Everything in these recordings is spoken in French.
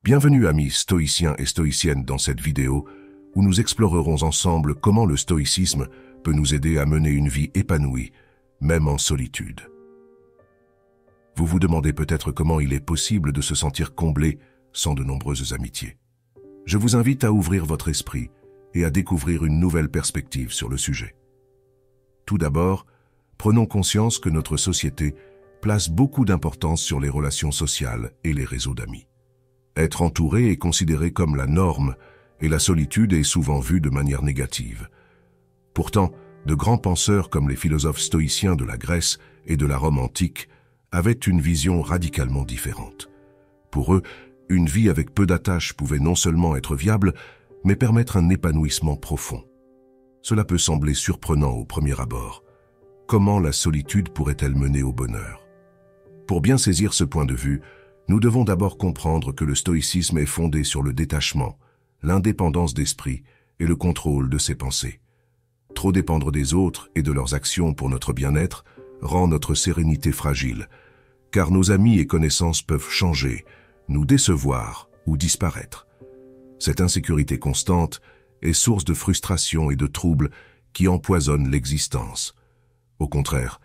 Bienvenue amis stoïciens et stoïciennes dans cette vidéo où nous explorerons ensemble comment le stoïcisme peut nous aider à mener une vie épanouie, même en solitude. Vous vous demandez peut-être comment il est possible de se sentir comblé sans de nombreuses amitiés. Je vous invite à ouvrir votre esprit et à découvrir une nouvelle perspective sur le sujet. Tout d'abord, prenons conscience que notre société place beaucoup d'importance sur les relations sociales et les réseaux d'amis. Être entouré est considéré comme la norme et la solitude est souvent vue de manière négative. Pourtant, de grands penseurs comme les philosophes stoïciens de la Grèce et de la Rome antique avaient une vision radicalement différente. Pour eux, une vie avec peu d'attaches pouvait non seulement être viable, mais permettre un épanouissement profond. Cela peut sembler surprenant au premier abord. Comment la solitude pourrait-elle mener au bonheur? Pour bien saisir ce point de vue, nous devons d'abord comprendre que le stoïcisme est fondé sur le détachement, l'indépendance d'esprit et le contrôle de ses pensées. Trop dépendre des autres et de leurs actions pour notre bien-être rend notre sérénité fragile, car nos amis et connaissances peuvent changer, nous décevoir ou disparaître. Cette insécurité constante est source de frustration et de troubles qui empoisonnent l'existence. Au contraire,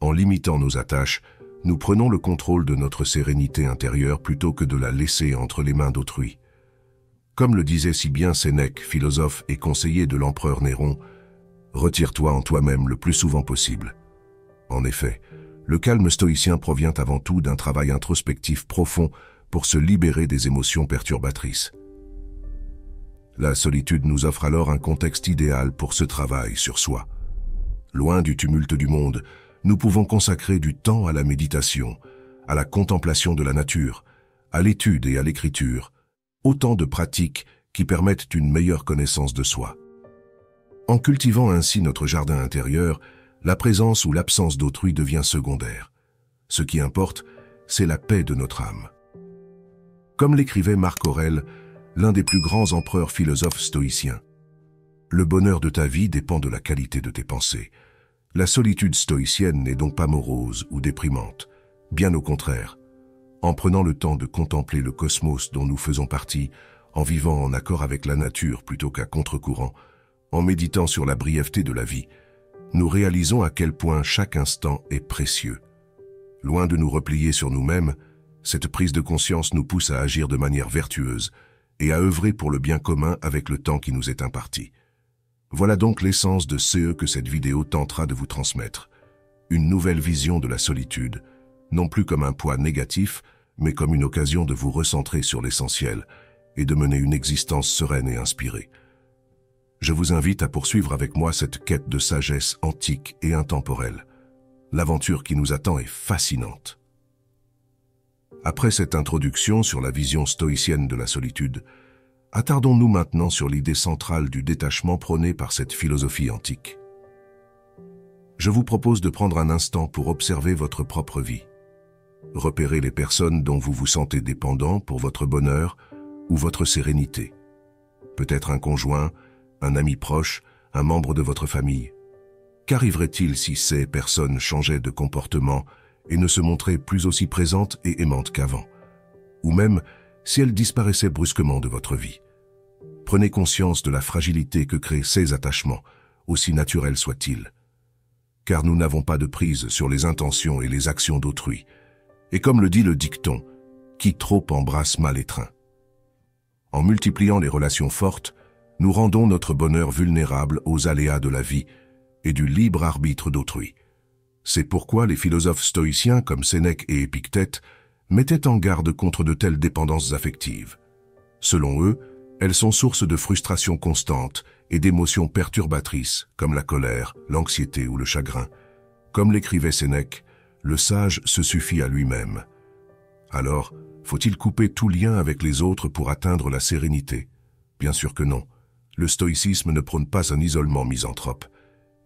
en limitant nos attaches, nous prenons le contrôle de notre sérénité intérieure plutôt que de la laisser entre les mains d'autrui. Comme le disait si bien Sénèque, philosophe et conseiller de l'empereur Néron, « Retire-toi en toi-même le plus souvent possible ». En effet, le calme stoïcien provient avant tout d'un travail introspectif profond pour se libérer des émotions perturbatrices. La solitude nous offre alors un contexte idéal pour ce travail sur soi. Loin du tumulte du monde, nous pouvons consacrer du temps à la méditation, à la contemplation de la nature, à l'étude et à l'écriture, autant de pratiques qui permettent une meilleure connaissance de soi. En cultivant ainsi notre jardin intérieur, la présence ou l'absence d'autrui devient secondaire. Ce qui importe, c'est la paix de notre âme. Comme l'écrivait Marc Aurèle, l'un des plus grands empereurs philosophes stoïciens, « Le bonheur de ta vie dépend de la qualité de tes pensées ». La solitude stoïcienne n'est donc pas morose ou déprimante, bien au contraire. En prenant le temps de contempler le cosmos dont nous faisons partie, en vivant en accord avec la nature plutôt qu'à contre-courant, en méditant sur la brièveté de la vie, nous réalisons à quel point chaque instant est précieux. Loin de nous replier sur nous-mêmes, cette prise de conscience nous pousse à agir de manière vertueuse et à œuvrer pour le bien commun avec le temps qui nous est imparti. Voilà donc l'essence de ce que cette vidéo tentera de vous transmettre. Une nouvelle vision de la solitude, non plus comme un poids négatif, mais comme une occasion de vous recentrer sur l'essentiel et de mener une existence sereine et inspirée. Je vous invite à poursuivre avec moi cette quête de sagesse antique et intemporelle. L'aventure qui nous attend est fascinante. Après cette introduction sur la vision stoïcienne de la solitude, attardons-nous maintenant sur l'idée centrale du détachement prôné par cette philosophie antique. Je vous propose de prendre un instant pour observer votre propre vie. Repérez les personnes dont vous vous sentez dépendant pour votre bonheur ou votre sérénité. Peut-être un conjoint, un ami proche, un membre de votre famille. Qu'arriverait-il si ces personnes changeaient de comportement et ne se montraient plus aussi présentes et aimantes qu'avant? Ou même si elles disparaissaient brusquement de votre vie? Prenez conscience de la fragilité que créent ces attachements, aussi naturels soient-ils. Car nous n'avons pas de prise sur les intentions et les actions d'autrui. Et comme le dit le dicton, qui trop embrasse mal étreint. En multipliant les relations fortes, nous rendons notre bonheur vulnérable aux aléas de la vie et du libre arbitre d'autrui. C'est pourquoi les philosophes stoïciens comme Sénèque et Épictète mettaient en garde contre de telles dépendances affectives. Selon eux, elles sont source de frustration constante et d'émotions perturbatrices comme la colère, l'anxiété ou le chagrin. Comme l'écrivait Sénèque, le sage se suffit à lui-même. Alors, faut-il couper tout lien avec les autres pour atteindre la sérénité? Bien sûr que non. Le stoïcisme ne prône pas un isolement misanthrope.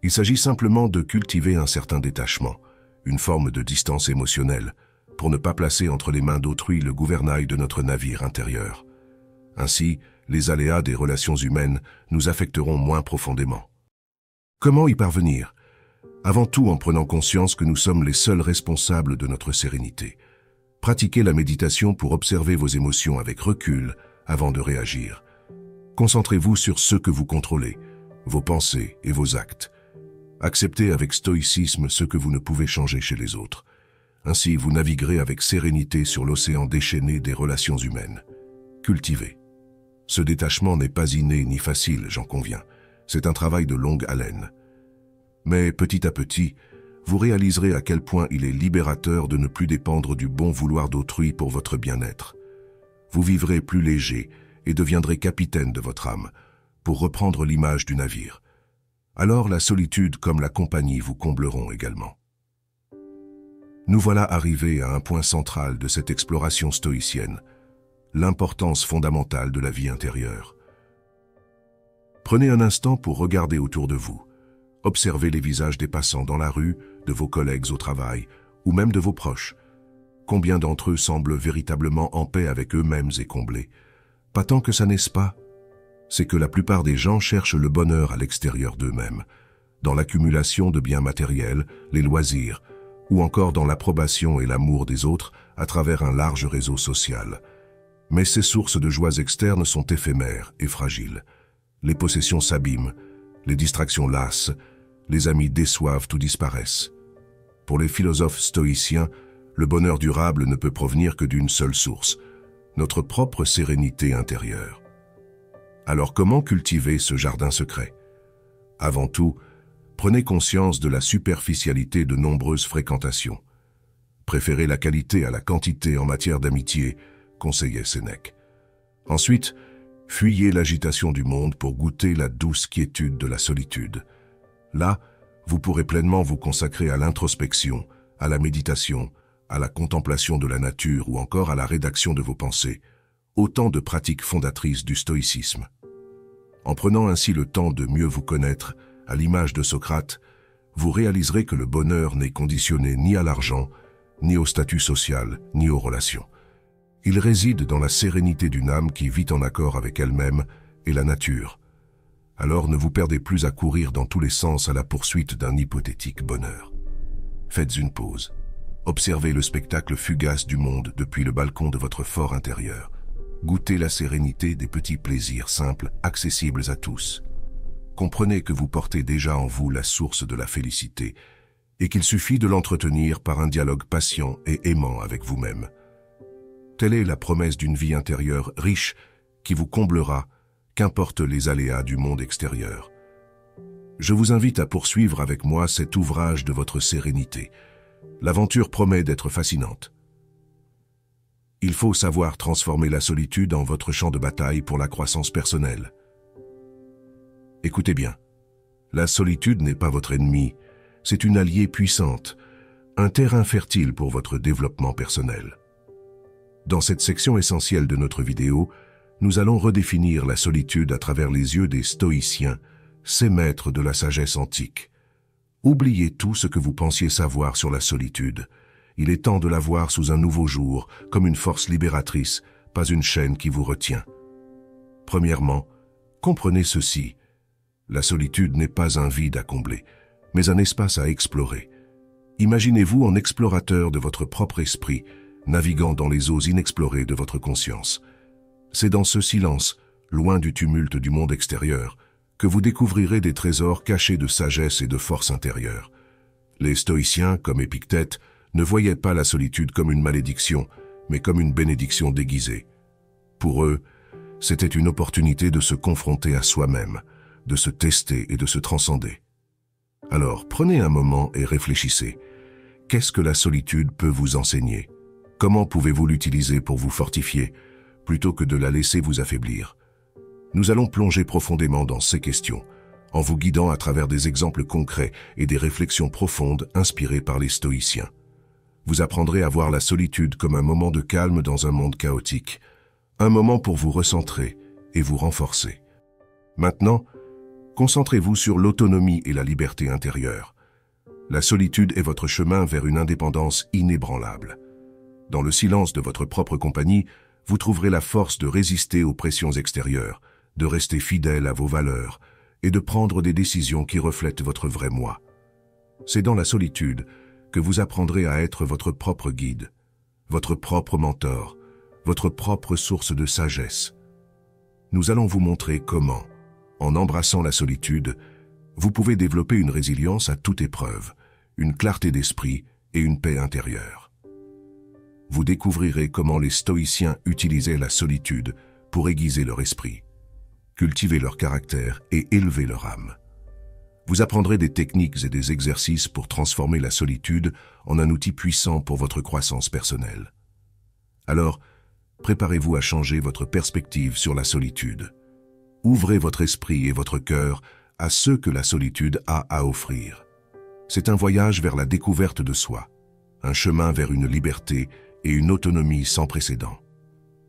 Il s'agit simplement de cultiver un certain détachement, une forme de distance émotionnelle, pour ne pas placer entre les mains d'autrui le gouvernail de notre navire intérieur. Ainsi, les aléas des relations humaines nous affecteront moins profondément. Comment y parvenir? Avant tout en prenant conscience que nous sommes les seuls responsables de notre sérénité. Pratiquez la méditation pour observer vos émotions avec recul avant de réagir. Concentrez-vous sur ce que vous contrôlez, vos pensées et vos actes. Acceptez avec stoïcisme ce que vous ne pouvez changer chez les autres. Ainsi, vous naviguerez avec sérénité sur l'océan déchaîné des relations humaines. Cultivez. Ce détachement n'est pas inné ni facile, j'en conviens. C'est un travail de longue haleine. Mais petit à petit, vous réaliserez à quel point il est libérateur de ne plus dépendre du bon vouloir d'autrui pour votre bien-être. Vous vivrez plus léger et deviendrez capitaine de votre âme, pour reprendre l'image du navire. Alors la solitude comme la compagnie vous combleront également. Nous voilà arrivés à un point central de cette exploration stoïcienne, l'importance fondamentale de la vie intérieure. Prenez un instant pour regarder autour de vous. Observez les visages des passants dans la rue, de vos collègues au travail, ou même de vos proches. Combien d'entre eux semblent véritablement en paix avec eux-mêmes et comblés? Pas tant que ça, n'est-ce pas? C'est que la plupart des gens cherchent le bonheur à l'extérieur d'eux-mêmes, dans l'accumulation de biens matériels, les loisirs, ou encore dans l'approbation et l'amour des autres à travers un large réseau social. Mais ces sources de joies externes sont éphémères et fragiles. Les possessions s'abîment, les distractions lassent, les amis déçoivent ou disparaissent. Pour les philosophes stoïciens, le bonheur durable ne peut provenir que d'une seule source, notre propre sérénité intérieure. Alors comment cultiver ce jardin secret? Avant tout, prenez conscience de la superficialité de nombreuses fréquentations. Préférez la qualité à la quantité en matière d'amitié, conseillait Sénèque. Ensuite, fuyez l'agitation du monde pour goûter la douce quiétude de la solitude. Là, vous pourrez pleinement vous consacrer à l'introspection, à la méditation, à la contemplation de la nature ou encore à la rédaction de vos pensées, autant de pratiques fondatrices du stoïcisme. En prenant ainsi le temps de mieux vous connaître, à l'image de Socrate, vous réaliserez que le bonheur n'est conditionné ni à l'argent, ni au statut social, ni aux relations. Il réside dans la sérénité d'une âme qui vit en accord avec elle-même et la nature. Alors ne vous perdez plus à courir dans tous les sens à la poursuite d'un hypothétique bonheur. Faites une pause. Observez le spectacle fugace du monde depuis le balcon de votre fort intérieur. Goûtez la sérénité des petits plaisirs simples, accessibles à tous. Comprenez que vous portez déjà en vous la source de la félicité et qu'il suffit de l'entretenir par un dialogue patient et aimant avec vous-même. Telle est la promesse d'une vie intérieure riche qui vous comblera, qu'importe les aléas du monde extérieur. Je vous invite à poursuivre avec moi cet ouvrage de votre sérénité. L'aventure promet d'être fascinante. Il faut savoir transformer la solitude en votre champ de bataille pour la croissance personnelle. Écoutez bien, la solitude n'est pas votre ennemi, c'est une alliée puissante, un terrain fertile pour votre développement personnel. Dans cette section essentielle de notre vidéo, nous allons redéfinir la solitude à travers les yeux des stoïciens, ces maîtres de la sagesse antique. Oubliez tout ce que vous pensiez savoir sur la solitude. Il est temps de la voir sous un nouveau jour, comme une force libératrice, pas une chaîne qui vous retient. Premièrement, comprenez ceci. La solitude n'est pas un vide à combler, mais un espace à explorer. Imaginez-vous en explorateur de votre propre esprit, naviguant dans les eaux inexplorées de votre conscience. C'est dans ce silence, loin du tumulte du monde extérieur, que vous découvrirez des trésors cachés de sagesse et de force intérieure. Les stoïciens, comme Épictète, ne voyaient pas la solitude comme une malédiction, mais comme une bénédiction déguisée. Pour eux, c'était une opportunité de se confronter à soi-même, de se tester et de se transcender. Alors, prenez un moment et réfléchissez. Qu'est-ce que la solitude peut vous enseigner? Comment pouvez-vous l'utiliser pour vous fortifier, plutôt que de la laisser vous affaiblir? Nous allons plonger profondément dans ces questions, en vous guidant à travers des exemples concrets et des réflexions profondes inspirées par les stoïciens. Vous apprendrez à voir la solitude comme un moment de calme dans un monde chaotique, un moment pour vous recentrer et vous renforcer. Maintenant, concentrez-vous sur l'autonomie et la liberté intérieure. La solitude est votre chemin vers une indépendance inébranlable. Dans le silence de votre propre compagnie, vous trouverez la force de résister aux pressions extérieures, de rester fidèle à vos valeurs et de prendre des décisions qui reflètent votre vrai moi. C'est dans la solitude que vous apprendrez à être votre propre guide, votre propre mentor, votre propre source de sagesse. Nous allons vous montrer comment, en embrassant la solitude, vous pouvez développer une résilience à toute épreuve, une clarté d'esprit et une paix intérieure. Vous découvrirez comment les stoïciens utilisaient la solitude pour aiguiser leur esprit, cultiver leur caractère et élever leur âme. Vous apprendrez des techniques et des exercices pour transformer la solitude en un outil puissant pour votre croissance personnelle. Alors, préparez-vous à changer votre perspective sur la solitude. Ouvrez votre esprit et votre cœur à ce que la solitude a à offrir. C'est un voyage vers la découverte de soi, un chemin vers une liberté et une autonomie sans précédent.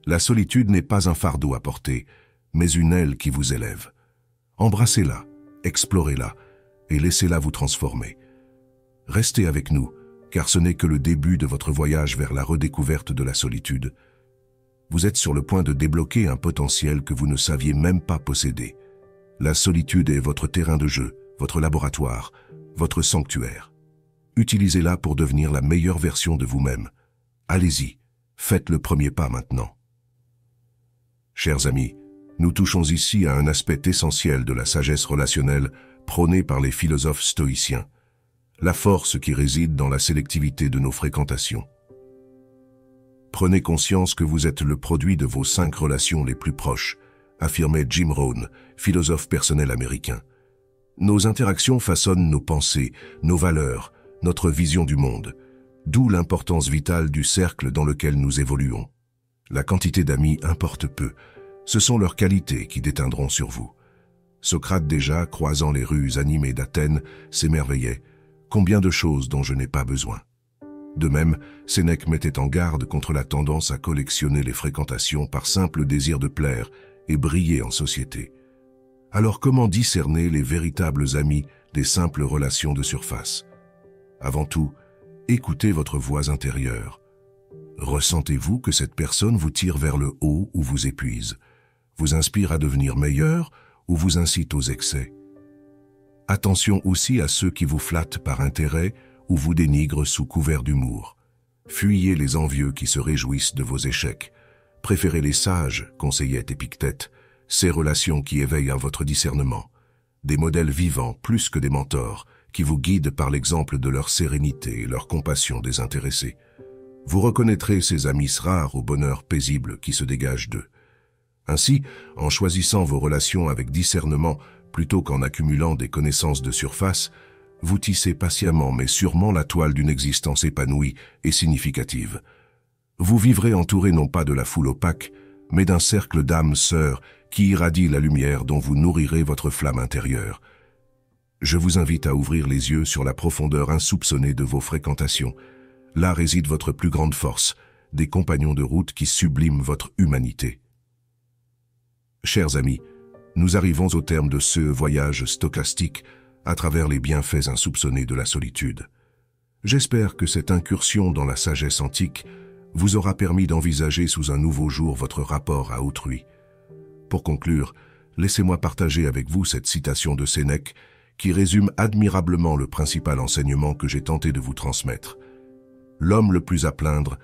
La solitude n'est pas un fardeau à porter, mais une aile qui vous élève. Embrassez-la, explorez-la et laissez-la vous transformer. Restez avec nous, car ce n'est que le début de votre voyage vers la redécouverte de la solitude. Vous êtes sur le point de débloquer un potentiel que vous ne saviez même pas posséder. La solitude est votre terrain de jeu, votre laboratoire, votre sanctuaire. Utilisez-la pour devenir la meilleure version de vous-même. Allez-y, faites le premier pas maintenant. Chers amis, nous touchons ici à un aspect essentiel de la sagesse relationnelle prônée par les philosophes stoïciens, la force qui réside dans la sélectivité de nos fréquentations. Prenez conscience que vous êtes le produit de vos 5 relations les plus proches, affirmait Jim Rohn, philosophe personnel américain. Nos interactions façonnent nos pensées, nos valeurs, notre vision du monde, d'où l'importance vitale du cercle dans lequel nous évoluons. La quantité d'amis importe peu, ce sont leurs qualités qui déteindront sur vous. Socrate déjà, croisant les rues animées d'Athènes, s'émerveillait. Combien de choses dont je n'ai pas besoin. De même, Sénèque mettait en garde contre la tendance à collectionner les fréquentations par simple désir de plaire et briller en société. Alors comment discerner les véritables amis des simples relations de surface? Avant tout, écoutez votre voix intérieure. Ressentez-vous que cette personne vous tire vers le haut ou vous épuise, vous inspire à devenir meilleur ou vous incite aux excès? Attention aussi à ceux qui vous flattent par intérêt ou vous dénigrent sous couvert d'humour. Fuyez les envieux qui se réjouissent de vos échecs. Préférez les sages, conseillait Épictète, ces relations qui éveillent à votre discernement. Des modèles vivants plus que des mentors, qui vous guident par l'exemple de leur sérénité et leur compassion désintéressée. Vous reconnaîtrez ces amis rares au bonheur paisible qui se dégage d'eux. Ainsi, en choisissant vos relations avec discernement plutôt qu'en accumulant des connaissances de surface, vous tissez patiemment mais sûrement la toile d'une existence épanouie et significative. Vous vivrez entouré non pas de la foule opaque, mais d'un cercle d'âmes sœurs qui irradie la lumière dont vous nourrirez votre flamme intérieure. Je vous invite à ouvrir les yeux sur la profondeur insoupçonnée de vos fréquentations. Là réside votre plus grande force, des compagnons de route qui subliment votre humanité. Chers amis, nous arrivons au terme de ce voyage stochastique à travers les bienfaits insoupçonnés de la solitude. J'espère que cette incursion dans la sagesse antique vous aura permis d'envisager sous un nouveau jour votre rapport à autrui. Pour conclure, laissez-moi partager avec vous cette citation de Sénèque qui résume admirablement le principal enseignement que j'ai tenté de vous transmettre. L'homme le plus à plaindre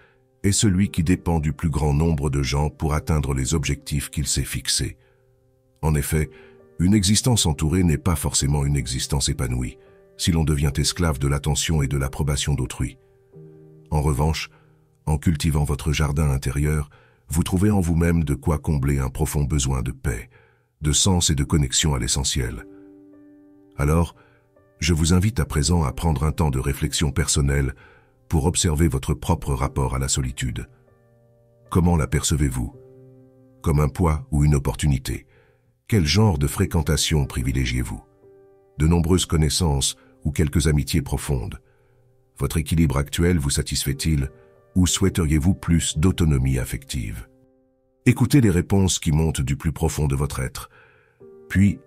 est celui qui dépend du plus grand nombre de gens pour atteindre les objectifs qu'il s'est fixés. En effet, une existence entourée n'est pas forcément une existence épanouie, si l'on devient esclave de l'attention et de l'approbation d'autrui. En revanche, en cultivant votre jardin intérieur, vous trouvez en vous-même de quoi combler un profond besoin de paix, de sens et de connexion à l'essentiel. Alors, je vous invite à présent à prendre un temps de réflexion personnelle pour observer votre propre rapport à la solitude. Comment la percevez-vous? Comme un poids ou une opportunité? Quel genre de fréquentation privilégiez-vous? De nombreuses connaissances ou quelques amitiés profondes? Votre équilibre actuel vous satisfait-il ou souhaiteriez-vous plus d'autonomie affective? Écoutez les réponses qui montent du plus profond de votre être. Puis,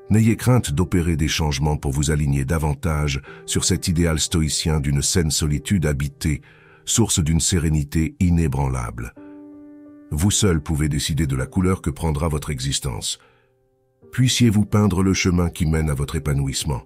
n'ayez crainte d'opérer des changements pour vous aligner davantage sur cet idéal stoïcien d'une saine solitude habitée, source d'une sérénité inébranlable. Vous seul pouvez décider de la couleur que prendra votre existence. Puissiez-vous peindre le chemin qui mène à votre épanouissement.